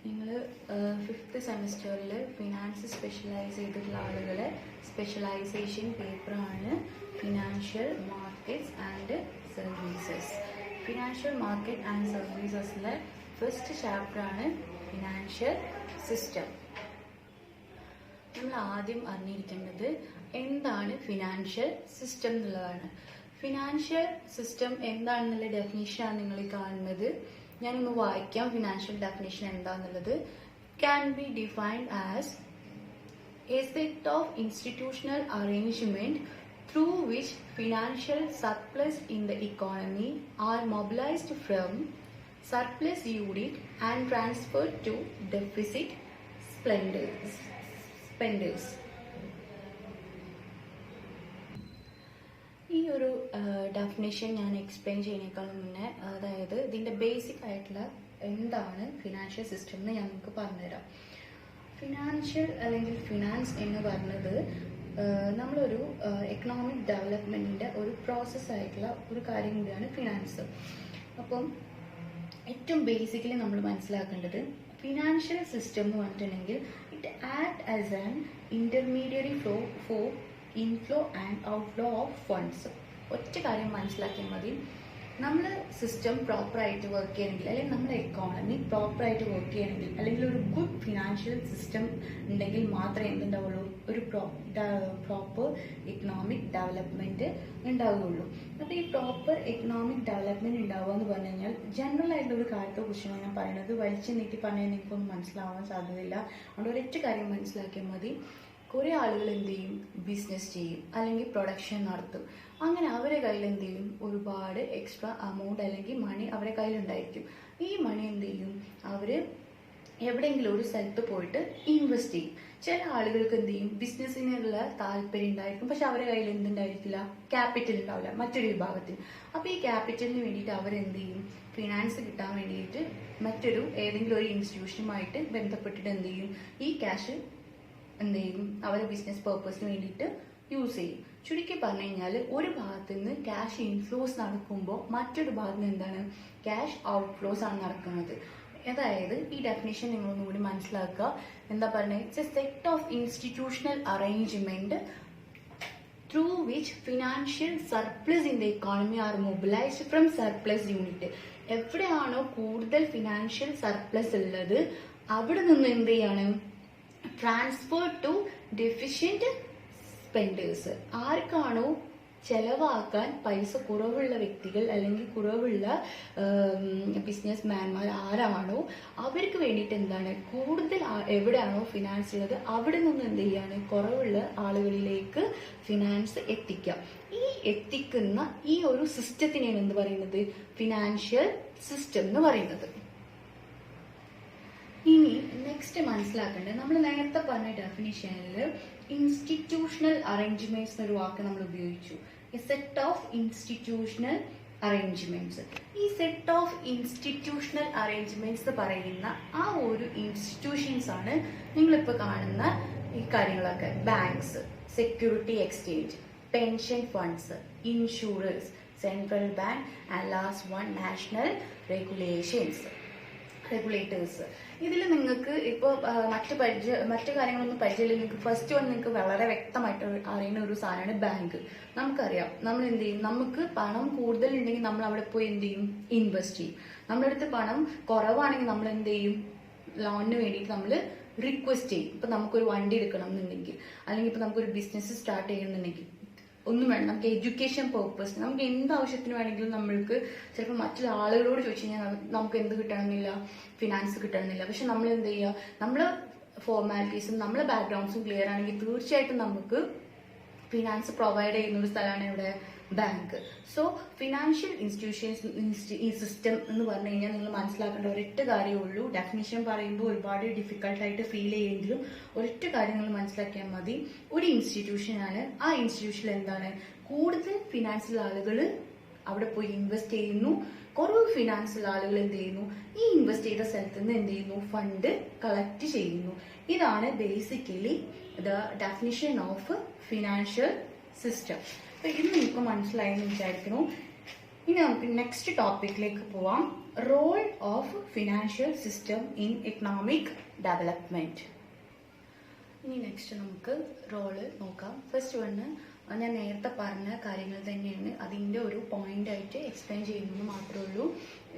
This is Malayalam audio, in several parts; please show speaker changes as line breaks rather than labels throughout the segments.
നിങ്ങൾ 5th സെമിസ്റ്ററിൽ ഫിനാൻസ് സ്പെഷ്യലൈസ് ചെയ്തിട്ടുള്ള ആളുകളെ സ്പെഷ്യലൈസേഷൻ പേപ്പറാണ് financial markets and services. Financial market and സർവീസസിലെ ഫസ്റ്റ് ചാപ്റ്ററാണ് ഫിനാൻഷ്യൽ സിസ്റ്റം. നമ്മൾ ആദ്യം അറിഞ്ഞിരിക്കേണ്ടത് എന്താണ് ഫിനാൻഷ്യൽ സിസ്റ്റം എന്നുള്ളതാണ്. ഫിനാൻഷ്യൽ സിസ്റ്റം എന്താണെന്നുള്ള ഡെഫിനിഷനാണ് നിങ്ങൾ കാണുന്നത്. ഞാനൊന്ന് വായിക്കാം. ഫിനാൻഷ്യൽ ഡെഫിനിഷൻ എന്താണെന്നുള്ളത്. Can be defined as a set of institutional arrangement through which financial surplus in the economy are mobilized from surplus unit and transferred to deficit spenders. ഈ ഒരു ഡെഫിനേഷൻ ഞാൻ എക്സ്പ്ലെയിൻ ചെയ്യുന്നതിനേക്കാളും മുന്നേ, അതായത് ഇതിൻ്റെ ബേസിക് ആയിട്ടുള്ള എന്താണ് ഫിനാൻഷ്യൽ സിസ്റ്റം എന്ന് ഞാൻ നിങ്ങൾക്ക് പറഞ്ഞുതരാം. ഫിനാൻഷ്യൽ അല്ലെങ്കിൽ ഫിനാൻസ് എന്ന് പറഞ്ഞത് നമ്മളൊരു എക്കണോമിക് ഡെവലപ്മെൻറ്റിൻ്റെ ഒരു പ്രോസസ്സായിട്ടുള്ള ഒരു കാര്യം കൂടിയാണ് ഫിനാൻസ്. അപ്പം ഏറ്റവും ബേസിക്കലി നമ്മൾ മനസ്സിലാക്കേണ്ടത് ഫിനാൻഷ്യൽ സിസ്റ്റം എന്ന് പറഞ്ഞിട്ടുണ്ടെങ്കിൽ it act as an intermediary flow for inflow and outflow of funds. ഒറ്റ കാര്യം മനസ്സിലാക്കിയാൽ മതി. നമ്മൾ സിസ്റ്റം പ്രോപ്പറായിട്ട് വർക്ക് ചെയ്യണമെങ്കിൽ, അല്ലെങ്കിൽ നമ്മുടെ എക്കോണമി പ്രോപ്പറായിട്ട് വർക്ക് ചെയ്യണമെങ്കിൽ, അല്ലെങ്കിൽ ഒരു ഗുഡ് ഫിനാൻഷ്യൽ സിസ്റ്റം ഉണ്ടെങ്കിൽ മാത്രമേ എന്തുണ്ടാവുള്ളൂ, ഒരു പ്രോപ്പർ എക്കണോമിക് ഡെവലപ്മെൻറ്റ് ഉണ്ടാവുകയുള്ളൂ. അപ്പോൾ ഈ പ്രോപ്പർ എക്കണോമിക് ഡെവലപ്മെൻറ്റ് ഉണ്ടാവുക എന്ന് പറഞ്ഞു കഴിഞ്ഞാൽ ജനറൽ ആയിട്ടുള്ള ഒരു കാര്യത്തെക്കുറിച്ചാണ് ഞാൻ പറയുന്നത്. വലിച്ചു നീട്ടി പറഞ്ഞാൽ എനിക്കൊന്നും മനസ്സിലാവാൻ സാധ്യതയില്ല. അതുകൊണ്ട് ഒരൊറ്റ കാര്യം മനസ്സിലാക്കിയാൽ മതി. കുറേ ആളുകൾ എന്ത് ചെയ്യും, ബിസിനസ് ചെയ്യും അല്ലെങ്കിൽ പ്രൊഡക്ഷൻ നടത്തും. അങ്ങനെ അവരുടെ കയ്യിൽ എന്ത് ചെയ്യും, ഒരുപാട് എക്സ്ട്രാ എമൗണ്ട് അല്ലെങ്കിൽ മണി അവരുടെ കയ്യിലുണ്ടായിരിക്കും. ഈ മണി എന്ത് ചെയ്യും, അവർ എവിടെയെങ്കിലും ഒരു സ്ഥലത്ത് പോയിട്ട് ഇൻവെസ്റ്റ് ചെയ്യും. ചില ആളുകൾക്ക് എന്ത് ചെയ്യും, ബിസിനസ്സിനുള്ള താല്പര്യം ഉണ്ടായിരിക്കും, പക്ഷെ അവരുടെ കയ്യിൽ എന്തുണ്ടായിരിക്കില്ല, ക്യാപിറ്റൽ ഉണ്ടാവില്ല മറ്റൊരു വിഭാഗത്തിൽ. അപ്പോൾ ഈ ക്യാപിറ്റലിന് വേണ്ടിയിട്ട് അവരെന്ത് ചെയ്യും, ഫിനാൻസ് കിട്ടാൻ വേണ്ടിയിട്ട് മറ്റൊരു ഏതെങ്കിലും ഒരു ഇൻസ്റ്റിറ്റ്യൂഷനുമായിട്ട് ബന്ധപ്പെട്ടിട്ട് എന്ത് ചെയ്യും, ഈ ക്യാഷ് എന്ത് ചെയ്യും, അവരുടെ ബിസിനസ് പർപ്പസിന് വേണ്ടിയിട്ട് യൂസ് ചെയ്യും. ചുരുക്കി പറഞ്ഞു കഴിഞ്ഞാൽ ഒരു ഭാഗത്ത് നിന്ന് ക്യാഷ് ഇൻഫ്ലോസ് നടക്കുമ്പോൾ മറ്റൊരു ഭാഗത്ത് നിന്ന് എന്താണ്, ക്യാഷ് ഔട്ട്ഫ്ലോസ് ആണ് നടക്കുന്നത്. അതായത് ഈ ഡെഫിനേഷൻ നിങ്ങളൊന്നുകൂടി മനസ്സിലാക്കുക. എന്താ പറഞ്ഞത്, it's a set of institutional arrangement through which financial surplus in the economy are mobilized from surplus unit. എവിടെയാണോ കൂടുതൽ ഫിനാൻഷ്യൽ സർപ്ലസ് ഉള്ളത് അവിടെ നിന്ന് എന്ത് ചെയ്യാണ്, ട്രാൻസ്ഫർ ടു ഡെഫിഷ്യന്റ് സ്പെൻഡേഴ്സ്. ആർക്കാണോ ചെലവാക്കാൻ പൈസ കുറവുള്ള വ്യക്തികൾ അല്ലെങ്കിൽ കുറവുള്ള ബിസിനസ് മാൻമാർ ആരാണോ അവർക്ക് വേണ്ടിയിട്ട് എന്താണ്, കൂടുതൽ എവിടെയാണോ ഫിനാൻസ് ഉള്ളത് അവിടെ നിന്ന് എന്ത് ചെയ്യാണ്, കുറവുള്ള ആളുകളിലേക്ക് ഫിനാൻസ് എത്തിക്കുക. ഈ എത്തിക്കുന്ന ഈ ഒരു സിസ്റ്റത്തിനെയാണ് എന്ത് പറയുന്നത്, ഫിനാൻഷ്യൽ സിസ്റ്റം എന്ന് പറയുന്നത്. ഇനി നെക്സ്റ്റ് മനസ്സിലാക്കേണ്ടത്, നമ്മൾ നേരത്തെ പറഞ്ഞ ഡെഫിനിഷനിൽ ഇൻസ്റ്റിറ്റ്യൂഷണൽ അറേഞ്ച്മെന്റ്സ് എന്നൊരു വാക്ക് നമ്മൾ ഉപയോഗിച്ചു. A set of institutional arrangements. ഈ സെറ്റ് ഓഫ് ഇൻസ്റ്റിറ്റ്യൂഷണൽ അറേഞ്ച്മെന്റ്സ് പറയുന്ന ആ ഒരു ഇൻസ്റ്റിറ്റ്യൂഷൻസ് ആണ് നിങ്ങളിപ്പോൾ കാണുന്ന ഈ കാര്യങ്ങളൊക്കെ. Banks, security exchange, pension funds, insurance, central bank and last one national regulators. ഇതിൽ നിങ്ങൾക്ക് ഇപ്പോൾ മറ്റു കാര്യങ്ങളൊന്നും പരിചയമില്ല. നിങ്ങൾക്ക് ഫസ്റ്റ് വൺ നിങ്ങൾക്ക് വളരെ വ്യക്തമായിട്ട് അറിയുന്ന ഒരു സാധനമാണ് ബാങ്ക്. നമുക്കറിയാം, നമ്മൾ എന്ത് ചെയ്യും, നമുക്ക് പണം കൂടുതൽ ഉണ്ടെങ്കിൽ നമ്മൾ അവിടെ പോയി എന്ത് ചെയ്യും, ഇൻവെസ്റ്റ് ചെയ്യും. നമ്മുടെ അടുത്ത് പണം കുറവാണെങ്കിൽ നമ്മൾ എന്ത് ചെയ്യും, ലോണിന് വേണ്ടിയിട്ട് നമ്മൾ റിക്വസ്റ്റ് ചെയ്യും. ഇപ്പം നമുക്കൊരു വണ്ടി എടുക്കണം എന്നുണ്ടെങ്കിൽ, അല്ലെങ്കിൽ ഇപ്പം നമുക്കൊരു ബിസിനസ് സ്റ്റാർട്ട് ചെയ്യണമെന്നുണ്ടെങ്കിൽ, ഒന്നും വേണം, നമുക്ക് എഡ്യൂക്കേഷൻ പേർപ്പസ്, നമുക്ക് എന്ത് ആവശ്യത്തിന് വേണമെങ്കിലും നമ്മൾക്ക് ചിലപ്പോൾ മറ്റുള്ള ആളുകളോട് ചോദിച്ചു കഴിഞ്ഞാൽ നമുക്ക് എന്ത് കിട്ടണമെന്നില്ല, ഫിനാൻസ് കിട്ടണമെന്നില്ല. പക്ഷെ നമ്മൾ എന്ത് ചെയ്യുക, നമ്മളെ ഫോർമാലിറ്റീസും നമ്മളെ ബാക്ക്ഗ്രൗണ്ട്സും ക്ലിയർ ആണെങ്കിൽ തീർച്ചയായിട്ടും നമുക്ക് ഫിനാൻസ് പ്രൊവൈഡ് ചെയ്യുന്ന ഒരു സ്ഥലമാണ് ഇവിടെ ബാങ്ക്. സോ ഫിനാൻഷ്യൽ ഇൻസ്റ്റിറ്റ്യൂഷൻസ് ഈ സിസ്റ്റം എന്ന് പറഞ്ഞു കഴിഞ്ഞാൽ നിങ്ങൾ മനസ്സിലാക്കേണ്ട ഒരൊറ്റ കാര്യമേ ഉള്ളൂ. ഡെഫിനിഷൻ പറയുമ്പോൾ ഒരുപാട് ഡിഫിക്കൽട്ടായിട്ട് ഫീൽ ചെയ്യുമെങ്കിലും ഒരൊറ്റ കാര്യം നിങ്ങൾ മനസ്സിലാക്കിയാൽ മതി. ഒരു ഇൻസ്റ്റിറ്റ്യൂഷനാണ്, ആ ഇൻസ്റ്റിറ്റ്യൂഷനിൽ എന്താണ്, കൂടുതൽ ഫിനാൻസിൽ ആളുകൾ അവിടെ പോയി ഇൻവെസ്റ്റ് ചെയ്യുന്നു, കുറവ് ഫിനാൻസിൽ ആളുകൾ എന്ത് ചെയ്യുന്നു, ഈ ഇൻവെസ്റ്റ് ചെയ്ത സ്ഥലത്ത് നിന്ന് എന്ത് ചെയ്യുന്നു, ഫണ്ട് കളക്ട് ചെയ്യുന്നു. ഇതാണ് basically the definition of financial system. അപ്പൊ ഇത് നിങ്ങൾക്ക് മനസ്സിലായെന്ന് വിചാരിക്കുന്നു. ഇനി നമുക്ക് നെക്സ്റ്റ് ടോപ്പിക്കിലേക്ക് പോവാം. Role of financial system in economic development. ഇനി നെക്സ്റ്റ് നമുക്ക് റോള് നോക്കാം. ഫസ്റ്റ് വണ് ഞാൻ നേരത്തെ പറഞ്ഞ കാര്യങ്ങൾ തന്നെയാണ്, അതിൻ്റെ ഒരു പോയിന്റ് ആയിട്ട് എക്സ്പ്ലെയിൻ ചെയ്യുന്നത് മാത്രമേ ഉള്ളൂ.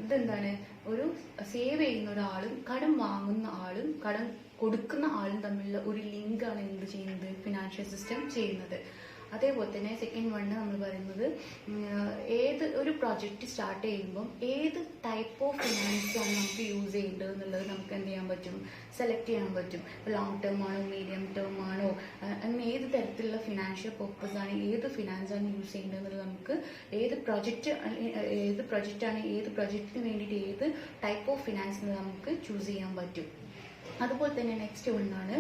ഇതെന്താണ്, ഒരു സേവ് ചെയ്യുന്ന ഒരാളും കടം വാങ്ങുന്ന ആളും കടം കൊടുക്കുന്ന ആളും തമ്മിലുള്ള ഒരു ലിങ്കാണ് എന്ത് ചെയ്യുന്നത്, ഫിനാൻഷ്യൽ സിസ്റ്റം ചെയ്യുന്നത്. അതേപോലെ തന്നെ സെക്കൻഡ് വണ് നമ്മൾ പറയുന്നത് ഏത് ഒരു പ്രോജക്റ്റ് സ്റ്റാർട്ട് ചെയ്യുമ്പം ഏത് ടൈപ്പ് ഓഫ് ഫിനാൻസ് ആണ് നമുക്ക് യൂസ് ചെയ്യേണ്ടത് എന്നുള്ളത് നമുക്ക് എന്ത് ചെയ്യാൻ പറ്റും, സെലക്ട് ചെയ്യാൻ പറ്റും. ലോങ് ടേം ആണോ മീഡിയം ടേം ആണോ അങ്ങനെ ഏത് തരത്തിലുള്ള ഫിനാൻഷ്യൽ പർപ്പസ് ആണ്, ഏത് ഫിനാൻസ് ആണ് യൂസ് ചെയ്യേണ്ടത് എന്നുള്ളത് നമുക്ക് ഏത് പ്രൊജക്റ്റാണ് ഏത് പ്രൊജക്റ്റിന് വേണ്ടിയിട്ട് ഏത് ടൈപ്പ് ഓഫ് ഫിനാൻസ് നമുക്ക് ചൂസ് ചെയ്യാൻ പറ്റും. അതുപോലെ തന്നെ നെക്സ്റ്റ് ഒന്നാണ്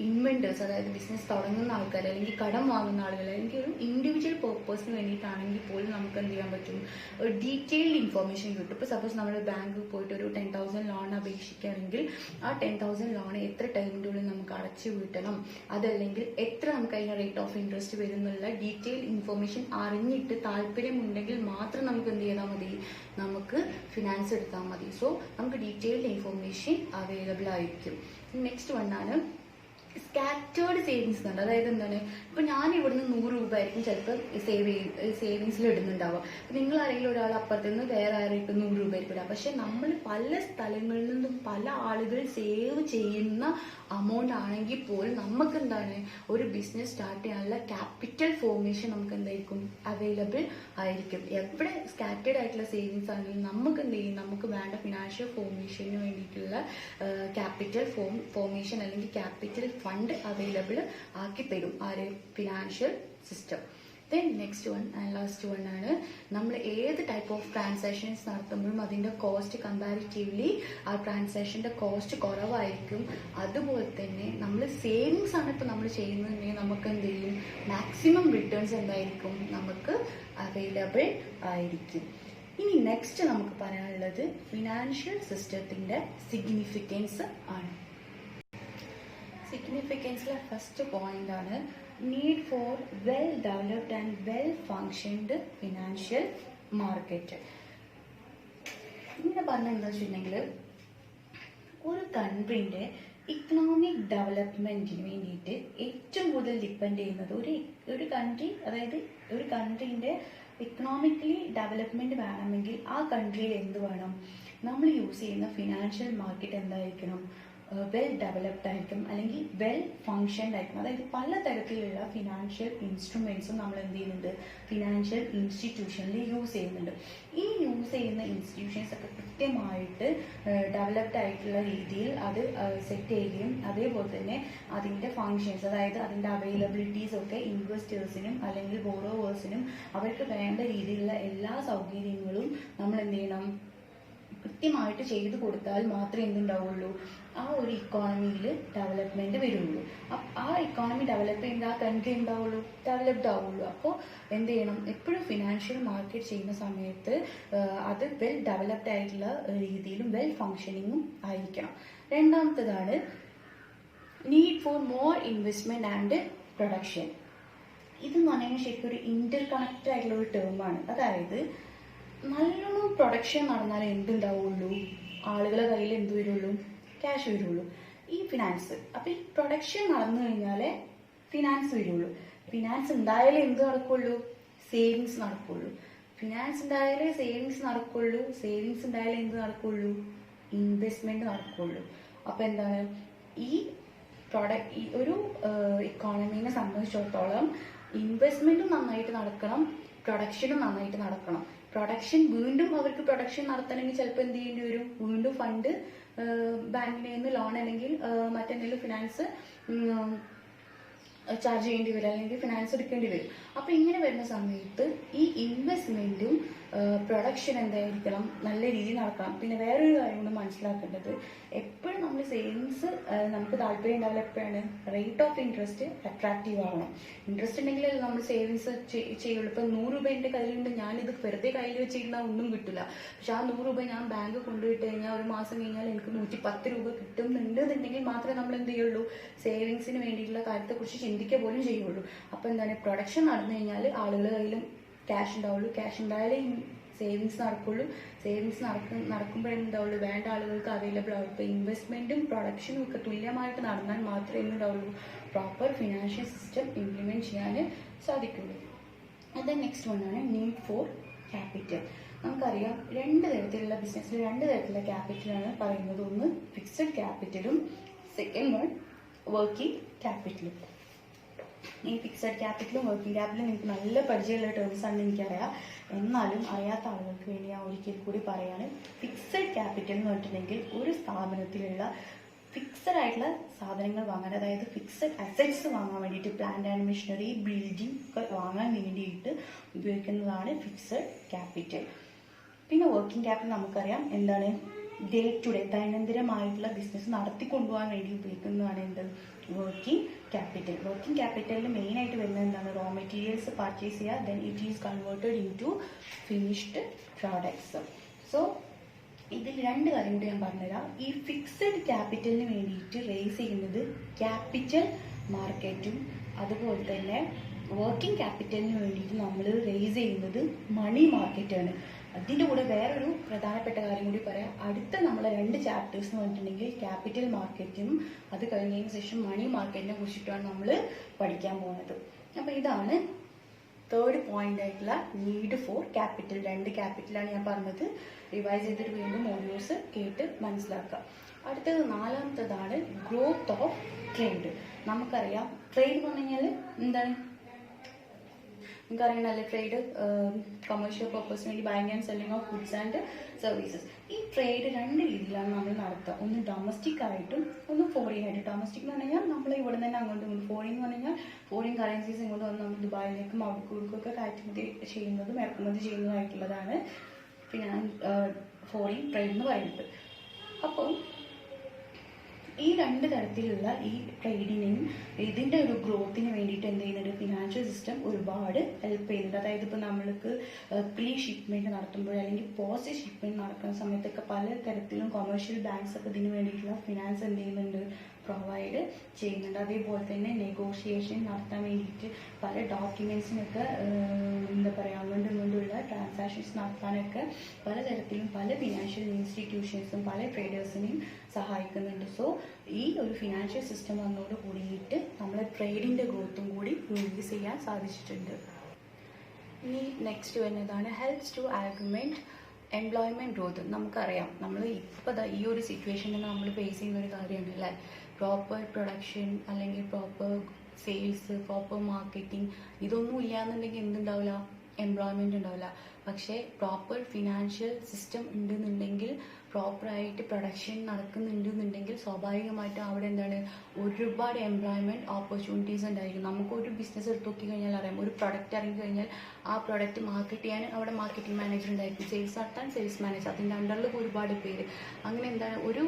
ഇൻവെന്റേഴ്സ്, അതായത് ബിസിനസ് തുടങ്ങുന്ന ആൾക്കാർ അല്ലെങ്കിൽ കടം വാങ്ങുന്ന ആളുകൾ അല്ലെങ്കിൽ ഒരു ഇൻഡിവിജ്വൽ പേർപ്പസിന് വേണ്ടിയിട്ടാണെങ്കിൽ പോലും നമുക്ക് എന്ത് ചെയ്യാൻ പറ്റും, ഒരു ഡീറ്റെയിൽഡ് ഇൻഫർമേഷൻ കിട്ടും. ഇപ്പോൾ സപ്പോസ് നമ്മൾ ബാങ്കിൽ പോയിട്ട് ഒരു 10,000 ലോൺ അപേക്ഷിക്കുകയാണെങ്കിൽ ആ 10,000 ലോൺ എത്ര ടൈമിൻ്റെ ഉള്ളിൽ നമുക്ക് അടച്ചു വീട്ടണം, അതല്ലെങ്കിൽ എത്ര നമുക്ക് അതിന് റേറ്റ് ഓഫ് ഇൻട്രസ്റ്റ് വരും എന്നുള്ള ഡീറ്റെയിൽഡ് ഇൻഫർമേഷൻ അറിഞ്ഞിട്ട് താല്പര്യമുണ്ടെങ്കിൽ മാത്രം നമുക്ക് എന്ത് ചെയ്താൽ മതി, നമുക്ക് ഫിനാൻസ് എടുത്താൽ മതി. സോ നമുക്ക് ഡീറ്റെയിൽഡ് ഇൻഫർമേഷൻ അവൈലബിൾ ആയിരിക്കും. നെക്സ്റ്റ് വണ്ണാണ് സ്കാറ്റേർഡ് സേവിങ്സ് ഉണ്ട്. അതായത് എന്താണ്, ഇപ്പൊ ഞാൻ ഇവിടുന്ന് 100 രൂപ ആയിരിക്കും ചിലപ്പോൾ സേവിങ്സിൽ ഇടുന്നുണ്ടാവുക. നിങ്ങൾ ആരെങ്കിലും ഒരാൾ അപ്പുറത്ത് നിന്ന് വേറെ ആരെങ്കിലും 100 രൂപ ആയിരിക്കും ഇടുക. പക്ഷെ നമ്മൾ പല സ്ഥലങ്ങളിൽ നിന്നും പല ആളുകൾ സേവ് ചെയ്യുന്ന amount ആണെങ്കിൽ പോലും നമുക്ക് എന്താണ്, ഒരു ബിസിനസ് സ്റ്റാർട്ട് ചെയ്യാനുള്ള ക്യാപിറ്റൽ ഫോർമേഷൻ നമുക്ക് എന്തായിരിക്കും, അവൈലബിൾ ആയിരിക്കും. എവിടെ സ്കാറ്റേർഡ് ആയിട്ടുള്ള സേവിങ്സ് ആണെങ്കിലും നമുക്ക് എന്ത് ചെയ്യും, നമുക്ക് വേണ്ട ഫിനാൻഷ്യൽ ഫോർമേഷന് വേണ്ടിയിട്ടുള്ള ക്യാപിറ്റൽ ഫോർമേഷൻ അല്ലെങ്കിൽ ക്യാപിറ്റൽ ഫണ്ട് അവൈലബിൾ ആക്കി തരും ആര്, financial system. Then next one and last one ആണ്, നമ്മൾ ഏത് ടൈപ്പ് ഓഫ് ട്രാൻസാക്ഷൻസ് നടത്തുമ്പോഴും അതിൻ്റെ കോസ്റ്റ് കമ്പാരിറ്റീവ്ലി ആ ട്രാൻസാക്ഷൻ്റെ കോസ്റ്റ് കുറവായിരിക്കും. അതുപോലെ തന്നെ നമ്മൾ സേവിങ്സ് ആണ് ഇപ്പോൾ നമ്മൾ ചെയ്യുന്നതെങ്കിൽ നമുക്ക് എന്ത് ചെയ്യും, മാക്സിമം റിട്ടേൺസ് എന്തായിരിക്കും, നമുക്ക് അവൈലബിൾ ആയിരിക്കും. ഇനി നെക്സ്റ്റ് നമുക്ക് പറയാനുള്ളത് ഫിനാൻഷ്യൽ സിസ്റ്റത്തിൻ്റെ സിഗ്നിഫിക്കൻസ് ആണ്. സിഗ്നിഫിക്കൻസിലെ ഫസ്റ്റ് പോയിന്റ് ആണ് need for well developed and well functioned financial market. ഇങ്ങനെ പറഞ്ഞാൽ എന്താ വെച്ചിട്ടുണ്ടെങ്കിൽ, ഒരു കൺട്രീൻ്റെ ഇക്കണോമിക് ഡെവലപ്മെന്റിന് വേണ്ടിയിട്ട് ഏറ്റവും കൂടുതൽ ഡിപ്പെൻഡ് ചെയ്യുന്നത് ഒരു കൺട്രി, അതായത് ഒരു കൺട്രീൻ്റെ ഇക്കണോമിക്കലി ഡെവലപ്മെന്റ് വേണമെങ്കിൽ ആ കൺട്രിയിൽ എന്ത് വേണം, നമ്മൾ യൂസ് ചെയ്യുന്ന ഫിനാൻഷ്യൽ മാർക്കറ്റ് എന്തായിരിക്കണം, വെൽ ഡെവലപ്ഡ് ആയിരിക്കും അല്ലെങ്കിൽ വെൽ ഫങ്ഷൻഡ് ആയിരിക്കും. അതായത് പല തരത്തിലുള്ള ഫിനാൻഷ്യൽ ഇൻസ്ട്രുമെന്റ്സും നമ്മൾ എന്ത് ചെയ്യുന്നുണ്ട്, ഫിനാൻഷ്യൽ ഇൻസ്റ്റിറ്റ്യൂഷനിൽ യൂസ് ചെയ്യുന്നുണ്ട്. ഈ യൂസ് ചെയ്യുന്ന ഇൻസ്റ്റിറ്റ്യൂഷൻസ് ഒക്കെ കൃത്യമായിട്ട് ഡെവലപ്ഡ് ആയിട്ടുള്ള രീതിയിൽ അത് സെറ്റ് ചെയ്യുകയും അതേപോലെ തന്നെ അതിൻ്റെ ഫങ്ഷൻസ്, അതായത് അതിൻ്റെ അവൈലബിലിറ്റീസ് ഒക്കെ ഇൻവെസ്റ്റേഴ്സിനും അല്ലെങ്കിൽ ബോറോവേഴ്സിനും അവർക്ക് വേണ്ട രീതിയിലുള്ള എല്ലാ സൗകര്യങ്ങളും നമ്മൾ എന്ത് ചെയ്യണം, കൃത്യമായിട്ട് ചെയ്തു കൊടുത്താൽ മാത്രമേ എന്തുണ്ടാവുള്ളൂ, ആ ഒരു ഇക്കോണമിയിൽ ഡെവലപ്മെന്റ് വരുള്ളൂ. ആ ഇക്കോണമി ഡെവലപ്പ് ചെയ്യുമ്പോൾ ആ കൺട്രി ഉണ്ടാവുള്ളൂ, ഡെവലപ്ഡ് ആവുള്ളൂ. അപ്പോൾ എന്ത് ചെയ്യണം, എപ്പോഴും ഫിനാൻഷ്യൽ മാർക്കറ്റ് ചെയ്യുന്ന സമയത്ത് അത് വെൽ ഡെവലപ്ഡ് ആയിട്ടുള്ള രീതിയിലും വെൽ ഫങ്ഷനിങ്ങും ആയിരിക്കണം. രണ്ടാമത്തേതാണ് need for more investment and production. ഇതെന്ന് പറഞ്ഞാൽ ശരിക്കും ഒരു ഇന്റർ കണക്റ്റഡ് ആയിട്ടുള്ള ഒരു ടേമാണ്. അതായത് നല്ലോണം പ്രൊഡക്ഷൻ നടന്നാലേ എന്തുണ്ടാവുള്ളൂ, ആളുകളുടെ കയ്യിൽ എന്ത് വരുള്ളൂ, ക്യാഷ് വരുള്ളൂ, ഈ ഫിനാൻസ്. അപ്പൊ ഈ പ്രൊഡക്ഷൻ നടന്നു കഴിഞ്ഞാലേ ഫിനാൻസ് വരുള്ളൂ. ഫിനാൻസ് ഉണ്ടായാലേ എന്ത് നടക്കുള്ളൂ, സേവിങ്സ് നടക്കുള്ളൂ. ഫിനാൻസ് ഉണ്ടായാലേ സേവിങ്സ് നടക്കുള്ളൂ. സേവിങ്സ് ഉണ്ടായാലേ എന്ത് നടക്കുള്ളൂ, ഇൻവെസ്റ്റ്മെന്റ് നടക്കുള്ളൂ. അപ്പൊ എന്താണ്, ഈ ഒരു ഇക്കോണമീനെ സംബന്ധിച്ചിടത്തോളം ഇൻവെസ്റ്റ്മെന്റും നന്നായിട്ട് നടക്കണം, പ്രൊഡക്ഷനും നന്നായിട്ട് നടക്കണം. പ്രൊഡക്ഷൻ വീണ്ടും അവർക്ക് പ്രൊഡക്ഷൻ നടത്തണമെങ്കിൽ ചിലപ്പോൾ എന്ത് ചെയ്യേണ്ടി വരും, വീണ്ടും ഫണ്ട് ബാങ്കിൽ നിന്ന് ലോൺ അല്ലെങ്കിൽ മറ്റെന്തെങ്കിലും ഫിനാൻസ് ചാർജ് ചെയ്യേണ്ടി വരും അല്ലെങ്കിൽ ഫിനാൻസ് എടുക്കേണ്ടി വരും. അപ്പൊ ഇങ്ങനെ വരുന്ന സമയത്ത് ഈ ഇൻവെസ്റ്റ്മെന്റും പ്രൊഡക്ഷൻ എന്തായിരിക്കണം, നല്ല രീതിയിൽ നടക്കണം. പിന്നെ വേറൊരു കാര്യം കൂടെ മനസ്സിലാക്കേണ്ടത്, എപ്പോഴും നമ്മൾ സേവിങ്സ് നമുക്ക് താല്പര്യം ഉണ്ടാവില്ല. എപ്പോഴാണ് റേറ്റ് ഓഫ് ഇൻട്രസ്റ്റ് അട്രാക്റ്റീവ് ആവണം. ഇൻട്രസ്റ്റ് ഉണ്ടെങ്കിലല്ലേ നമ്മൾ സേവിങ്സ് ചെയ്യുള്ളൂ. ഇപ്പൊ 100 രൂപ എൻ്റെ കയ്യിലുണ്ട്, ഞാനിത് വെറുതെ കയ്യിൽ വെച്ചിരുന്നാൽ ഒന്നും കിട്ടില്ല. പക്ഷെ ആ 100 രൂപ ഞാൻ ബാങ്ക് കൊണ്ടുപോയിട്ട് കഴിഞ്ഞാൽ ഒരു മാസം കഴിഞ്ഞാൽ എനിക്ക് 110 രൂപ കിട്ടുന്നുണ്ടെന്നുണ്ടെങ്കിൽ മാത്രമേ നമ്മൾ എന്ത് ചെയ്യുള്ളൂ, സേവിങ്സിന് വേണ്ടിയിട്ടുള്ള കാര്യത്തെക്കുറിച്ച് ചിന്തിക്കുക പോലും ചെയ്യുള്ളൂ. അപ്പൊ എന്താണ്, പ്രൊഡക്ഷൻ നടന്നു കഴിഞ്ഞാൽ ആളുകളുടെ കയ്യിലും ക്യാഷ് ഉണ്ടാവുള്ളൂ. ക്യാഷ് ഉണ്ടായാലേ സേവിങ്സ് നടക്കുള്ളൂ. സേവിങ്സ് നടക്കുമ്പോഴെന്താവുള്ളൂ, വേണ്ട ആളുകൾക്ക് അവൈലബിൾ ആവും. ഇപ്പോൾ ഇൻവെസ്റ്റ്മെൻറ്റും പ്രൊഡക്ഷനും ഒക്കെ തുല്യമായിട്ട് നടന്നാൽ മാത്രമേ എന്തുണ്ടാവുള്ളൂ, പ്രോപ്പർ ഫിനാൻഷ്യൽ സിസ്റ്റം ഇംപ്ലിമെൻറ്റ് ചെയ്യാൻ സാധിക്കുള്ളൂ. അത് നെക്സ്റ്റ് വണ്ണാണ് നീഡ് ഫോർ ക്യാപിറ്റൽ. നമുക്കറിയാം രണ്ട് തരത്തിലുള്ള ബിസിനസ്സിൽ രണ്ട് തരത്തിലുള്ള ക്യാപിറ്റലാണ് പറയുന്നത്. ഒന്ന് ഫിക്സഡ് ക്യാപിറ്റലും സെക്കൻഡ് വൺ വർക്കിംഗ് ക്യാപിറ്റലും. ഈ ഫിക്സഡ് ക്യാപിറ്റലും വർക്കിംഗ് ക്യാപിറ്റലും എനിക്ക് നല്ല പരിചയമുള്ള ടേംസ് ആണ് എനിക്കറിയാം. എന്നാലും അറിയാത്ത ആളുകൾക്ക് വേണ്ടി ഞാൻ ഒരിക്കൽ കൂടി പറയാണ്. ഫിക്സഡ് ക്യാപിറ്റൽ എന്ന് പറഞ്ഞിട്ടുണ്ടെങ്കിൽ ഒരു സ്ഥാപനത്തിലുള്ള ഫിക്സഡ് ആയിട്ടുള്ള സാധനങ്ങൾ വാങ്ങാൻ, അതായത് ഫിക്സഡ് അസറ്റ്സ് വാങ്ങാൻ വേണ്ടിയിട്ട്, പ്ലാന്റ് ആൻഡ് മെഷീനറി, ബിൽഡിംഗ് ഒക്കെ വാങ്ങാൻ വേണ്ടിയിട്ട് ഉപയോഗിക്കുന്നതാണ് ഫിക്സഡ് ക്യാപിറ്റൽ. പിന്നെ വർക്കിംഗ് ക്യാപിറ്റൽ നമുക്കറിയാം എന്താണ്, ഡേ ടു ഡേ ദൈനംദിനമായിട്ടുള്ള ബിസിനസ് നടത്തിക്കൊണ്ടുപോകാൻ വേണ്ടി ഉപയോഗിക്കുന്നതാണ് എന്ത്, വർക്കിംഗ് ക്യാപിറ്റൽ. വർക്കിംഗ് ക്യാപിറ്റലിൽ മെയിൻ ആയിട്ട് വരുന്നത് എന്താണ്, റോ മെറ്റീരിയൽസ് പർച്ചേസ് ചെയ്യുക, then it is converted in to finished products. So ഇതിൽ രണ്ട് കാര്യം കൂടി ഞാൻ പറഞ്ഞുതരാം. ഈ ഫിക്സഡ് ക്യാപിറ്റലിന് വേണ്ടിയിട്ട് റേസ് ചെയ്യുന്നത് ക്യാപിറ്റൽ മാർക്കറ്റും, അതുപോലെ തന്നെ വർക്കിംഗ് ക്യാപിറ്റലിന് വേണ്ടിയിട്ട് നമ്മൾ റേസ് ചെയ്യുന്നത് മണി മാർക്കറ്റാണ്. അതിൻ്റെ കൂടെ വേറൊരു പ്രധാനപ്പെട്ട കാര്യം കൂടി പറയാം. അടുത്ത നമ്മളെ രണ്ട് ചാപ്റ്റേഴ്സ് എന്ന് പറഞ്ഞിട്ടുണ്ടെങ്കിൽ ക്യാപിറ്റൽ മാർക്കറ്റും അത് കഴിഞ്ഞതിന് ശേഷം മണി മാർക്കറ്റിനെ കുറിച്ചിട്ടാണ് നമ്മൾ പഠിക്കാൻ പോകുന്നത്. അപ്പോൾ ഇതാണ് തേർഡ് പോയിന്റ് ആയിട്ടുള്ള നീഡ് ഫോർ ക്യാപിറ്റൽ. രണ്ട് ക്യാപിറ്റലാണ് ഞാൻ പറഞ്ഞത്. റിവൈസ് ചെയ്തിട്ട് വീണ്ടും മോഡ്യൂൾസ് കേട്ട് മനസ്സിലാക്കുക. അടുത്തത് നാലാമത്തതാണ് ഗ്രോത്ത് ഓഫ് ട്രേഡ്. നമുക്കറിയാം ട്രേഡ് എന്ന് പറഞ്ഞു കഴിഞ്ഞാൽ എന്താണ്, നിങ്ങൾക്കറിയണല്ലേ, ട്രേഡ് കമേഴ്ഷ്യൽ പർപ്പസിന് വേണ്ടി buying and selling of goods and services. ഈ ട്രേഡ് രണ്ട് രീതിയിലാണ് നമ്മൾ നടത്തുക. ഒന്ന് ഡൊമസ്റ്റിക് ആയിട്ടും ഒന്ന് ഫോറിൻ ആയിട്ടും. ഡൊമസ്റ്റിക് എന്ന് പറഞ്ഞാൽ നമ്മൾ ഇവിടെ തന്നെ അങ്ങോട്ടും ഇങ്ങോട്ടും, ഫോറിൻ എന്ന് പറഞ്ഞാൽ ഫോറിൻ കറൻസീസ് ഇങ്ങോട്ട് വന്ന് നമ്മൾ ദുബായിലേക്കും അവിടേക്കൊക്കെ കയറ്റുമതി ചെയ്യുന്നതും ഇറക്കുമതി ചെയ്യുന്നതായിട്ടുള്ളതാണ് ഫോറിൻ ട്രേഡ് എന്ന് പറയുന്നത്. അപ്പോൾ ഈ രണ്ട് തരത്തിലുള്ള ഈ ട്രേഡിനും ഇതിൻ്റെ ഒരു ഗ്രോത്തിന് വേണ്ടിയിട്ട് എന്ത് ചെയ്യുന്നുണ്ട്, ഫിനാൻഷ്യൽ സിസ്റ്റം ഒരുപാട് ഹെൽപ്പ് ചെയ്യുന്നുണ്ട്. അതായത് ഇപ്പോൾ നമ്മൾക്ക് പ്രീ ഷിപ്മെൻറ്റ് നടത്തുമ്പോൾ അല്ലെങ്കിൽ പോസ്റ്റ് ഷിപ്മെൻറ്റ് നടക്കുന്ന സമയത്തൊക്കെ പല തരത്തിലും കൊമേഴ്ഷ്യൽ ബാങ്ക്സ് ഒക്കെ ഇതിന് വേണ്ടിയിട്ടുള്ള ഫിനാൻസ് എന്ത് ചെയ്യുന്നുണ്ട്, പ്രൊവൈഡ് ചെയ്യുന്നുണ്ട്. അതേപോലെ തന്നെ നെഗോഷിയേഷൻ നടത്താൻ വേണ്ടിയിട്ട് പല ഡോക്യുമെൻറ്റ്സിനൊക്കെ എന്താ പറയുക, അങ്ങോട്ടും ഇങ്ങോട്ടുള്ള ട്രാൻസാക്ഷൻസ് നടത്താനൊക്കെ പലതരത്തിലും പല ഫിനാൻഷ്യൽ ഇൻസ്റ്റിറ്റ്യൂഷൻസും പല ട്രേഡേഴ്സിനെയും സഹായിക്കുന്നുണ്ട്. സോ ഈ ഒരു ഫിനാൻഷ്യൽ സിസ്റ്റം വന്നോട് കൂടിയിട്ട് നമ്മളെ ട്രേഡിൻ്റെ ഗ്രോത്തും കൂടി ഇൻക്രീസ് ചെയ്യാൻ സാധിച്ചിട്ടുണ്ട്. ഇനി നെക്സ്റ്റ് വരുന്നതാണ് helps to argument employment growth. നമുക്കറിയാം നമ്മൾ ഇപ്പോൾ ഈ ഒരു സിറ്റുവേഷനിൽ നമ്മൾ ഫേസ് ചെയ്യുന്ന ഒരു കാര്യമാണ് അല്ലേ, പ്രോപ്പർ പ്രൊഡക്ഷൻ അല്ലെങ്കിൽ പ്രോപ്പർ സെയിൽസ്, പ്രോപ്പർ മാർക്കറ്റിംഗ്, ഇതൊന്നും ഇല്ലയെന്നുണ്ടെങ്കിൽ എന്തുണ്ടാവില്ല, എംപ്ലോയ്മെൻറ്റ് ഉണ്ടാവില്ല. പക്ഷേ പ്രോപ്പർ ഫിനാൻഷ്യൽ സിസ്റ്റം ഉണ്ടെന്നുണ്ടെങ്കിൽ, പ്രോപ്പറായിട്ട് പ്രൊഡക്ഷൻ നടക്കുന്നുണ്ടെന്നുണ്ടെങ്കിൽ സ്വാഭാവികമായിട്ടും അവിടെ എന്താണ്, ഒരുപാട് എംപ്ലോയ്മെൻറ്റ് ഓപ്പർച്യൂണിറ്റീസ് ഉണ്ടായിരിക്കും. നമുക്കൊരു ബിസിനസ് എടുത്ത് നോക്കി കഴിഞ്ഞാൽ അറിയാം, ഒരു പ്രൊഡക്റ്റ് ഇറങ്ങി കഴിഞ്ഞാൽ ആ പ്രൊഡക്റ്റ് മാർക്കറ്റ് ചെയ്യാൻ അവിടെ മാർക്കറ്റിംഗ് മാനേജർ ഉണ്ടായിരിക്കും, സെയിൽസ് നടത്താൻ സെയിൽസ് മാനേജർ, അതിൻ്റെ അണ്ടറിൽ ഒരുപാട് പേര്. അങ്ങനെ എന്താണ്, ഒരു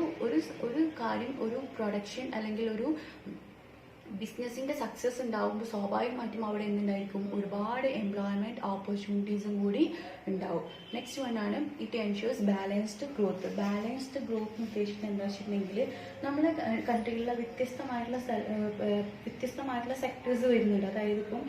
കാര്യം, ഒരു പ്രൊഡക്ഷൻ അല്ലെങ്കിൽ ഒരു ബിസിനസ്സിൻ്റെ സക്സസ് ഉണ്ടാകുമ്പോൾ സ്വാഭാവികമായിട്ടും അവിടെ എന്തുണ്ടായിരിക്കും, ഒരുപാട് എംപ്ലോയ്മെൻറ്റ് ഓപ്പർച്യൂണിറ്റീസും കൂടി ഉണ്ടാവും. നെക്സ്റ്റ് വണ്ണാണ് it ensures balanced growth. Balanced growth എന്ന് ഉദ്ദേശിക്കുന്നത് എന്താ വെച്ചിട്ടുണ്ടെങ്കിൽ, നമ്മുടെ കൺട്രിയിലുള്ള വ്യത്യസ്തമായിട്ടുള്ള സെക്ടേഴ്സ് വരുന്നുണ്ട്. അതായത് ഇപ്പം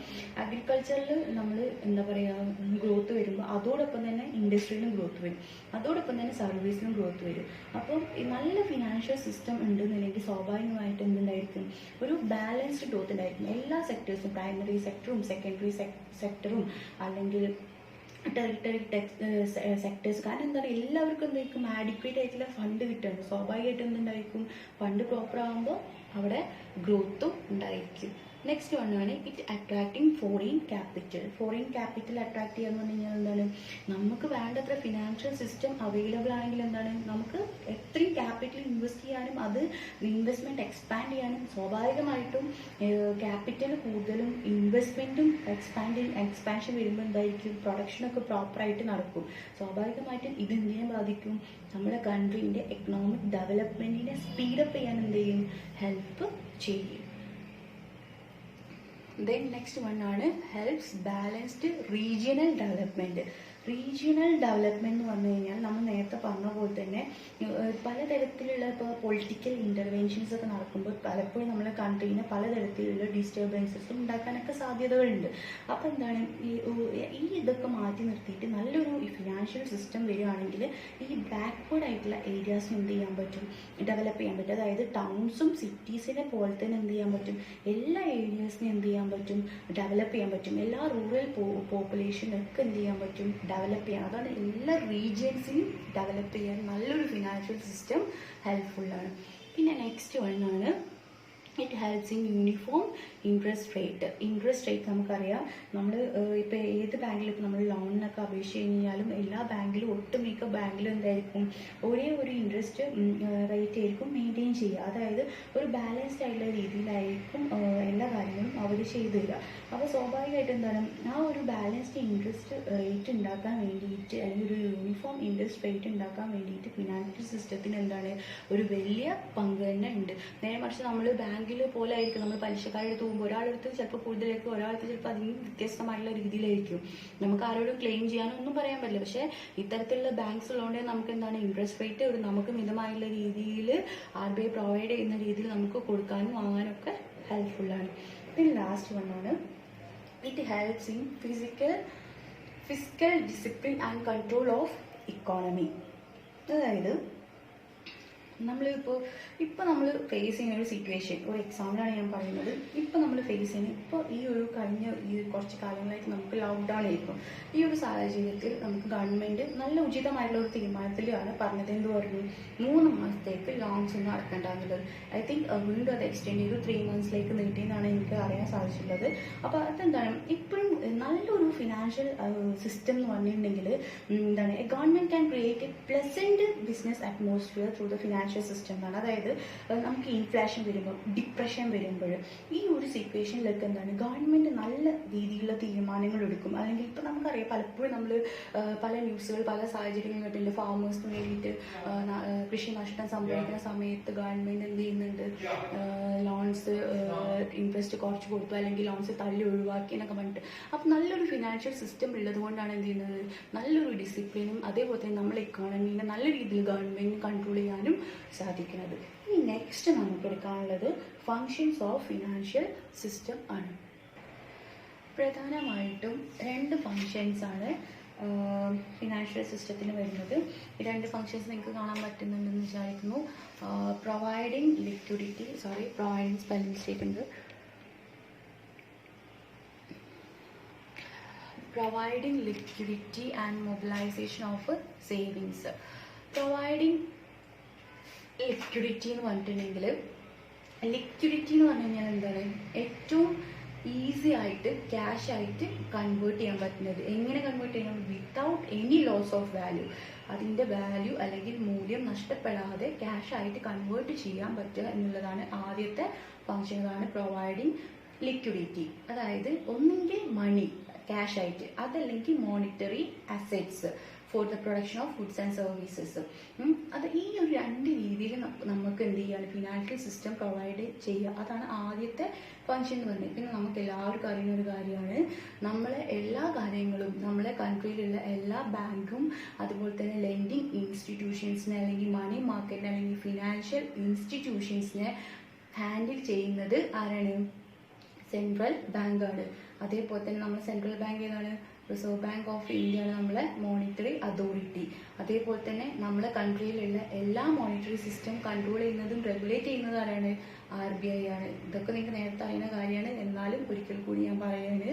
അഗ്രികൾച്ചറിൽ നമ്മൾ എന്താ പറയുക ഗ്രോത്ത് വരുമ്പോൾ അതോടൊപ്പം തന്നെ ഇൻഡസ്ട്രിയിലും ഗ്രോത്ത് വരും, അതോടൊപ്പം തന്നെ സർവീസിലും ഗ്രോത്ത് വരും. അപ്പം നല്ല ഫിനാൻഷ്യൽ സിസ്റ്റം ഉണ്ടെന്നുണ്ടെങ്കിൽ സ്വാഭാവികമായിട്ട് എന്തുണ്ടായിരിക്കും, ഒരു ബാലൻസ്ഡ് ഗ്രോത്ത് ഉണ്ടായിരിക്കും. എല്ലാ സെക്ടേഴ്സും, പ്രൈമറി സെക്ടറും സെക്കൻഡറി സെക്ടറും അല്ലെങ്കിൽ ടെറിട്ടറി സെക്ടേഴ്സ്. കാരണം എന്താ പറയുക, എല്ലാവർക്കും എന്തായിരിക്കും ആഡിക്വേറ്റ് ആയിട്ടുള്ള ഫണ്ട് കിട്ടുന്നുണ്ട്. സ്വാഭാവികമായിട്ടും എന്തുണ്ടായിരിക്കും, ഫണ്ട് പ്രോപ്പർ ആകുമ്പോൾ അവിടെ ഗ്രോത്തും ഉണ്ടായിരിക്കും. നെക്സ്റ്റ് വണ്ണാണ് it attracting foreign capital. Foreign capital attract ചെയ്യുക എന്ന് പറഞ്ഞു കഴിഞ്ഞാൽ എന്താണ്, നമുക്ക് വേണ്ടത്ര ഫിനാൻഷ്യൽ സിസ്റ്റം അവൈലബിൾ ആണെങ്കിൽ എന്താണ്, നമുക്ക് എത്രയും ക്യാപിറ്റൽ ഇൻവെസ്റ്റ് ചെയ്യാനും അത് ഇൻവെസ്റ്റ്മെൻറ്റ് എക്സ്പാൻഡ് ചെയ്യാനും സ്വാഭാവികമായിട്ടും ക്യാപിറ്റൽ കൂടുതലും ഇൻവെസ്റ്റ്മെൻറ്റും എക്സ്പാൻഷൻ വരുമ്പോൾ എന്തായിരിക്കും, പ്രൊഡക്ഷനൊക്കെ പ്രോപ്പറായിട്ട് നടക്കും. സ്വാഭാവികമായിട്ടും ഇത് എന്തിനെ ബാധിക്കും, നമ്മുടെ കൺട്രീൻ്റെ എക്കണോമിക് ഡെവലപ്മെൻറ്റിനെ സ്പീഡപ്പ് ചെയ്യാൻ എന്ത് ചെയ്യും, ഹെൽപ്പ് ചെയ്യും. ദെൻ നെക്സ്റ്റ് വൺ ആണ് helps balanced regional development. Regional development എന്ന് പറഞ്ഞു കഴിഞ്ഞാൽ നമ്മൾ നേരത്തെ പറഞ്ഞ പോലെ തന്നെ പലതരത്തിലുള്ള ഇപ്പോൾ പൊളിറ്റിക്കൽ ഇൻ്റർവെൻഷൻസ് ഒക്കെ നടക്കുമ്പോൾ പലപ്പോഴും നമ്മളെ കൺട്രീനെ പലതരത്തിലുള്ള ഡിസ്റ്റർബൻസസ് ഉണ്ടാക്കാനൊക്കെ സാധ്യതകളുണ്ട്. അപ്പോൾ എന്താണ് ഈ ഇതൊക്കെ മാറ്റി നിർത്തിയിട്ട് നല്ലൊരു ഫിനാൻഷ്യൽ സിസ്റ്റം വരികയാണെങ്കിൽ ഈ ബാക്ക്വേർഡ് ആയിട്ടുള്ള ഏരിയാസിന് എന്ത് ചെയ്യാൻ പറ്റും, ഡെവലപ്പ് ചെയ്യാൻ പറ്റും. അതായത് ടൗൺസും സിറ്റീസിനെ പോലെ തന്നെ എന്ത് ചെയ്യാൻ പറ്റും, എല്ലാ ഏരിയാസിനും എന്ത് ചെയ്യാൻ പറ്റും, ഡെവലപ്പ് ചെയ്യാൻ പറ്റും. എല്ലാ റൂറൽ പോപ്പുലേഷനൊക്കെ എന്ത് ചെയ്യാൻ പറ്റും, ഡെവലപ്പ് ചെയ്യാൻ. അതാണ് എല്ലാ റീജിയൻസിനും ഡെവലപ്പ് ചെയ്യാൻ നല്ലൊരു ഫിനാൻഷ്യൽ സിസ്റ്റം ഹെൽപ്ഫുള്ളാണ്. പിന്നെ നെക്സ്റ്റ് വണ്ണാണ് it helps in uniform interest rate. Interest rate നമുക്കറിയാം, നമ്മൾ ഇപ്പോൾ ഏത് ബാങ്കിലും ഇപ്പോൾ നമ്മൾ ലോണിനൊക്കെ അപേക്ഷിച്ച് കഴിഞ്ഞാലും എല്ലാ ബാങ്കിലും ഒട്ടുമിക്ക ബാങ്കിലും എന്തായിരിക്കും ഒരേ ഒരു ഇൻട്രസ്റ്റ് റേറ്റ് ആയിരിക്കും മെയിൻറ്റെയിൻ ചെയ്യുക. അതായത് ഒരു ബാലൻസ്ഡ് ആയിട്ടുള്ള രീതിയിലായിരിക്കും എല്ലാ കാര്യങ്ങളും അവർ ചെയ്തു തരിക. അപ്പോൾ സ്വാഭാവികമായിട്ട് എന്താണ് ആ ഒരു ബാലൻസ്ഡ് ഇൻട്രസ്റ്റ് റേറ്റ് ഉണ്ടാക്കാൻ വേണ്ടിയിട്ട് അല്ലെങ്കിൽ ഒരു യൂണിഫോം ഇൻട്രസ്റ്റ് റേറ്റ് ഉണ്ടാക്കാൻ വേണ്ടിയിട്ട് ഫിനാൻഷ്യൽ സിസ്റ്റത്തിന് എന്താണ് ഒരു വലിയ പങ്ക് തന്നെ ഉണ്ട്. നേരെ മറിച്ച് നമ്മൾ ബാങ്കിൽ പോലെ ആയിരിക്കും നമ്മൾ പലിശക്കാരെടുത്ത് പോകുമ്പോൾ ഒരാളെടുത്ത് ചിലപ്പോൾ കൂടുതലായിരിക്കും, ഒരാളെടുത്ത് ചിലപ്പോൾ അതിന് വ്യത്യസ്തമായിട്ടുള്ള രീതിയിലായിരിക്കും. നമുക്ക് ആരോടും ക്ലെയിം ചെയ്യാനൊന്നും പറയാൻ പറ്റില്ല. പക്ഷേ ഇത്തരത്തിലുള്ള ബാങ്ക്സ് ഉള്ളതുകൊണ്ട് നമുക്ക് എന്താണ് ഇൻട്രസ്റ്റ് റേറ്റ് ഒരു നമുക്ക് മിതമായുള്ള രീതിയിൽ RBI പ്രൊവൈഡ് ചെയ്യുന്ന രീതിയിൽ നമുക്ക് കൊടുക്കാനും വാങ്ങാനൊക്കെ ഹെൽപ്ഫുള്ളാണ്. പിന്നെ ലാസ്റ്റ് വണ്ണാണ് it helps in physical discipline and control of economy. അതായത് ഇപ്പോൾ നമ്മൾ ഫേസ് ചെയ്യുന്ന ഒരു സിറ്റുവേഷൻ, ഒരു എക്സാമ്പിളാണ് ഞാൻ പറയുന്നത്. ഇപ്പോൾ നമ്മൾ ഫേസ് ചെയ്യുന്ന ഇപ്പോൾ ഈ കുറച്ച് കാലങ്ങളായിട്ട് നമുക്ക് ലോക്ക്ഡൗൺ ആയിരിക്കും. ഈ ഒരു സാഹചര്യത്തിൽ നമുക്ക് ഗവൺമെൻറ് നല്ല ഉചിതമായിട്ടുള്ള ഒരു തീരുമാനത്തിലാണ് പറഞ്ഞത്. എന്ത് പറഞ്ഞു, 3 മാസത്തേക്ക് ലോൺസ് ഒന്നും അടക്കേണ്ടത്. ഐ തിങ്ക് വീണ്ടും അത് എക്സ്റ്റെൻഡ് ചെയ്തു 3 മന്ത്സിലേക്ക് നീട്ടിയെന്നാണ് എനിക്ക് അറിയാൻ സാധിച്ചിട്ടുള്ളത്. അപ്പോൾ അതെന്താണ് ഇപ്പോഴും നല്ലൊരു ഫിനാൻഷ്യൽ സിസ്റ്റം എന്ന് പറഞ്ഞിട്ടുണ്ടെങ്കിൽ എന്താണ് government can create A pleasant business atmosphere through the financial system എന്നാണ്. അതായത് നമുക്ക് ഇൻഫ്ലേഷൻ വരുമ്പോൾ, ഡിപ്രഷൻ വരുമ്പോൾ ഈ ഒരു സിറ്റുവേഷനിലൊക്കെ എന്താണ് ഗവൺമെൻറ് നല്ല രീതിയിലുള്ള തീരുമാനങ്ങൾ എടുക്കും. അല്ലെങ്കിൽ ഇപ്പോൾ നമുക്കറിയാം പലപ്പോഴും നമ്മൾ പല ന്യൂസുകൾ പല സാഹചര്യങ്ങൾ കേട്ടിട്ടുണ്ട്. ഫാമേഴ്സിന് വേണ്ടിയിട്ട് കൃഷി നഷ്ടം സംഭവിക്കുന്ന സമയത്ത് ഗവൺമെൻറ് എന്ത് ചെയ്യുന്നുണ്ട്, ലോൺസ് ഇൻട്രസ്റ്റ് കുറച്ച് കൊടുത്തു അല്ലെങ്കിൽ ലോൺസ് തള്ളി ഒഴിവാക്കി എന്നൊക്കെ പറഞ്ഞിട്ട്. അപ്പോൾ നല്ലൊരു ഫിനാൻഷ്യൽ സിസ്റ്റം ഉള്ളത് കൊണ്ടാണ് എന്ത് ചെയ്യുന്നത് നല്ലൊരു ഡിസിപ്ലിനും അതേപോലെ തന്നെ നമ്മുടെ ഇക്കോണമീനെ നല്ല രീതിയിൽ ഗവൺമെൻറ് കൺട്രോൾ ചെയ്യാനും സാധിക്കുന്നത്. ഇനി നെക്സ്റ്റ് നമുക്ക് എടുക്കാനുള്ളത് ഫങ്ഷൻസ് ഓഫ് ഫിനാൻഷ്യൽ സിസ്റ്റം ആണ്. പ്രധാനമായിട്ടും 2 ഫങ്ഷൻസ് ആണ് ഫിനാൻഷ്യൽ സിസ്റ്റത്തിന് വരുന്നത്. ഈ 2 ഫങ്ഷൻസ് നിങ്ങൾക്ക് കാണാൻ പറ്റുന്നുണ്ടെന്ന് വിചാരിക്കുന്നു. Providing liquidity, providing spelling mistake ഉണ്ട്. Providing liquidity and mobilisation of savings. Providing liquidity എന്ന് പറഞ്ഞിട്ടുണ്ടെങ്കിൽ ലിക്വിഡിറ്റി എന്ന് പറഞ്ഞു കഴിഞ്ഞാൽ എന്താണ് ഏറ്റവും ഈസി ആയിട്ട് ക്യാഷ് ആയിട്ട് കൺവേർട്ട് ചെയ്യാൻ പറ്റുന്നത്. എങ്ങനെ കൺവേർട്ട് ചെയ്യണം, without any loss of value. അതിൻ്റെ വാല്യൂ അല്ലെങ്കിൽ മൂല്യം നഷ്ടപ്പെടാതെ ക്യാഷ് ആയിട്ട് കൺവേർട്ട് ചെയ്യാൻ പറ്റുക എന്നുള്ളതാണ് ആദ്യത്തെ ഫങ്ഷൻ. അതാണ് പ്രൊവൈഡിങ് ലിക്വിഡിറ്റി. അതായത് ഒന്നെങ്കിൽ മണി ക്യാഷ് ആയിട്ട്, അതല്ലെങ്കിൽ monetary assets for the production of goods and services. അത് ഈ ഒരു 2 രീതിയിൽ നമുക്ക് എന്ത് ചെയ്യാണ് ഫിനാൻഷ്യൽ സിസ്റ്റം പ്രൊവൈഡ് ചെയ്യുക. അതാണ് ആദ്യത്തെ ഫങ്ഷൻ എന്ന് പറയുന്നത്. പിന്നെ നമുക്ക് എല്ലാവർക്കും അറിയുന്ന ഒരു കാര്യമാണ് നമ്മളെ എല്ലാ കാര്യങ്ങളും നമ്മളെ കൺട്രിയിലുള്ള എല്ലാ ബാങ്കും അതുപോലെ തന്നെ ലെൻഡിങ് ഇൻസ്റ്റിറ്റ്യൂഷൻസിനെ അല്ലെങ്കിൽ മണി മാർക്കറ്റിനെ അല്ലെങ്കിൽ ഫിനാൻഷ്യൽ ഇൻസ്റ്റിറ്റ്യൂഷൻസിനെ ഹാൻഡിൽ ചെയ്യുന്നത് ആരാണ്, സെൻട്രൽ ബാങ്കാണ്. അതേപോലെ തന്നെ നമ്മൾ സെൻട്രൽ ബാങ്ക് ഏതാണ്, റിസർവ് ബാങ്ക് ഓഫ് ഇന്ത്യ ആണ് നമ്മളെ മോണിറ്ററി അതോറിറ്റി. അതേപോലെ തന്നെ നമ്മുടെ കൺട്രിയിലുള്ള എല്ലാ മോണിറ്ററി സിസ്റ്റം കൺട്രോൾ ചെയ്യുന്നതും റെഗുലേറ്റ് ചെയ്യുന്നതും ആരാണ്, RBI ആണ്. ഇതൊക്കെ നിങ്ങൾക്ക് നേരത്തെ അറിയുന്ന കാര്യമാണ്, എന്നാലും ഒരിക്കൽ കൂടി ഞാൻ പറയുകയാണ്.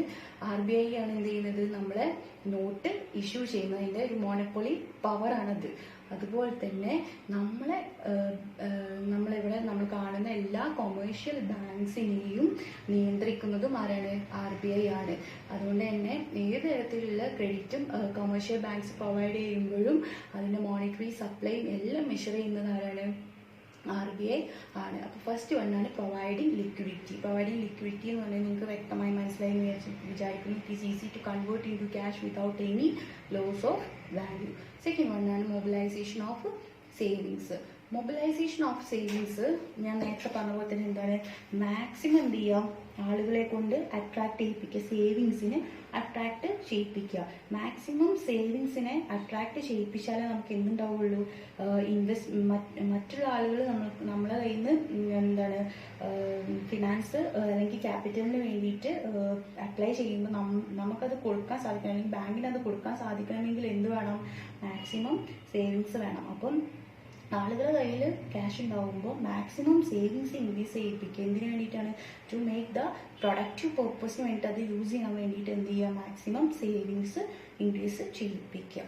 RBI ആണ് എന്ത് ചെയ്യുന്നത്, നമ്മളെ നോട്ട് ഇഷ്യൂ ചെയ്യുന്നതിൻ്റെ ഒരു മോണോപ്പൊളി പവറാണത്. അതുപോലെ തന്നെ നമ്മളിവിടെ നമ്മൾ കാണുന്ന എല്ലാ കൊമേഴ്ഷ്യൽ ബാങ്ക്സിനെയും നിയന്ത്രിക്കുന്നതും ആരാണ്, RBI ആണ്. അതുകൊണ്ട് തന്നെ ഏത് തരത്തിലുള്ള ക്രെഡിറ്റും കൊമേഴ്ഷ്യൽ ബാങ്ക്സ് പ്രൊവൈഡ് ചെയ്യുമ്പോഴും അതിൻ്റെ മോണിറ്ററി സപ്ലൈയും എല്ലാം മെഷർ ചെയ്യുന്നത് ആരാണ്, RBI ആണ്. അപ്പോൾ ഫസ്റ്റ് വണ്ണാണ് പ്രൊവൈഡിങ് ലിക്വിഡിറ്റി. പ്രൊവൈഡിങ് ലിക്വിഡിറ്റി എന്ന് പറഞ്ഞാൽ നിങ്ങൾക്ക് വ്യക്തമായി മനസ്സിലായി വിചാരിക്കുന്നു. It is easy to convert into cash without any loss of value. Second വണ്ണാണ് mobilisation of savings. Mobilisation of savings ഞാൻ നേരത്തെ പറഞ്ഞ പോലെ തന്നെ എന്താണ്, മാക്സിമം എന്ത് ചെയ്യുക, ആളുകളെ കൊണ്ട് അട്രാക്ട് ചെയ്യിപ്പിക്കുക, സേവിങ്സിനെ അട്രാക്ട് ചെയ്യിപ്പിക്കുക. മാക്സിമം സേവിങ്സിനെ അട്രാക്ട് ചെയ്യിപ്പിച്ചാലേ നമുക്ക് എന്തുണ്ടാവുള്ളൂ, മറ്റുള്ള ആളുകൾ നമ്മളെ കയ്യിൽ നിന്ന് എന്താണ് ഫിനാൻസ് അല്ലെങ്കിൽ ക്യാപിറ്റലിന് വേണ്ടിയിട്ട് അപ്ലൈ ചെയ്യുമ്പോൾ നമുക്കത് കൊടുക്കാൻ സാധിക്കണം, അല്ലെങ്കിൽ ബാങ്കിന് അത് കൊടുക്കാൻ സാധിക്കണമെങ്കിൽ എന്ത് വേണം, മാക്സിമം സേവിങ്സ് വേണം. അപ്പം ആളുകളുടെ കയ്യിൽ ക്യാഷ് ഉണ്ടാവുമ്പോൾ മാക്സിമം സേവിങ്സ് ഇൻക്രീസ് ചെയ്യിപ്പിക്കുക. എന്തിനു വേണ്ടിയിട്ടാണ്, ടു മേക്ക് ദ പ്രൊഡക്റ്റീവ് പർപ്പസിന് വേണ്ടിയിട്ട് അത് യൂസ് ചെയ്യാൻ വേണ്ടിയിട്ട് എന്ത് ചെയ്യുക, മാക്സിമം സേവിങ്സ് ഇൻക്രീസ് ചെയ്യിപ്പിക്കുക.